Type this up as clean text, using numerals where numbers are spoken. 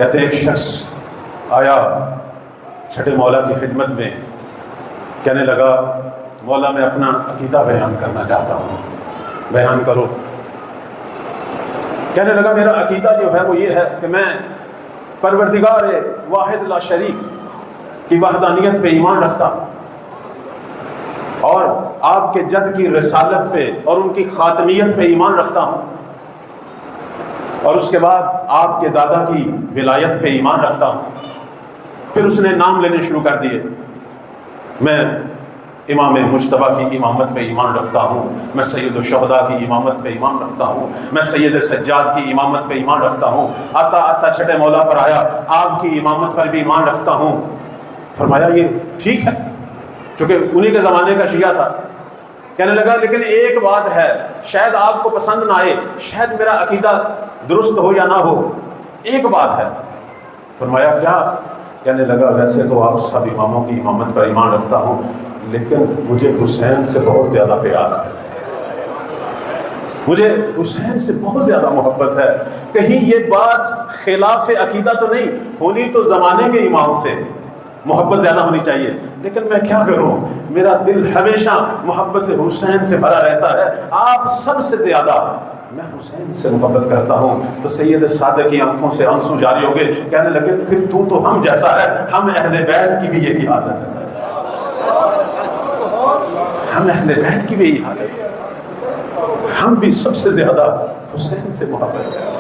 کہتے ہیں ایک شخص آیا چھٹے مولا کی خدمت میں، کہنے لگا مولا میں اپنا عقیدہ بیان کرنا چاہتا ہوں۔ بیان کرو۔ کہنے لگا میرا عقیدہ جو ہے وہ یہ ہے کہ میں پروردگار واحد لا شریک کی وحدانیت پہ ایمان رکھتا ہوں، اور آپ کے جد کی رسالت پہ اور ان کی خاتمیت پہ ایمان رکھتا ہوں، اور اس کے بعد آپ کے دادا کی ولایت پہ ایمان رکھتا ہوں۔ پھر اس نے نام لینے شروع کر دیے، میں امام مجتبیٰ کی امامت پہ ایمان رکھتا ہوں، میں سید الشہداء کی امامت پہ ایمان رکھتا ہوں، میں سید سجاد کی امامت پہ ایمان رکھتا ہوں، آتا آتا چھٹے مولا پر آیا، آپ کی امامت پر بھی ایمان رکھتا ہوں۔ فرمایا یہ ٹھیک ہے، چونکہ انہی کے زمانے کا شیعہ تھا۔ کہنے لگا لیکن ایک بات ہے، شاید آپ کو پسند نہ آئے، شاید میرا عقیدہ درست ہو یا نہ ہو، ایک بات ہے۔ فرمایا کیا؟ کہنے لگا ویسے تو آپ سب اماموں کی امامت پر ایمان رکھتا ہوں، لیکن مجھے حسین سے بہت زیادہ پیار ہے، مجھے حسین سے بہت زیادہ محبت ہے۔ کہیں یہ بات خلاف عقیدہ تو نہیں ہونی، تو زمانے کے امام سے محبت زیادہ ہونی چاہیے، لیکن میں کیا کروں، میرا دل ہمیشہ محبت حسین سے بھرا رہتا ہے، آپ سب سے زیادہ میں حسین سے محبت کرتا ہوں۔ تو سید صادق کی آنکھوں سے آنسو جاری ہو گئے، کہنے لگے پھر تو ہم جیسا ہے، ہم اہل بیت کی بھی یہی عادت ہے، ہم اہل بیت کی بھی یہی حالت ہے، ہم بھی سب سے زیادہ حسین سے محبت کرتے ہیں۔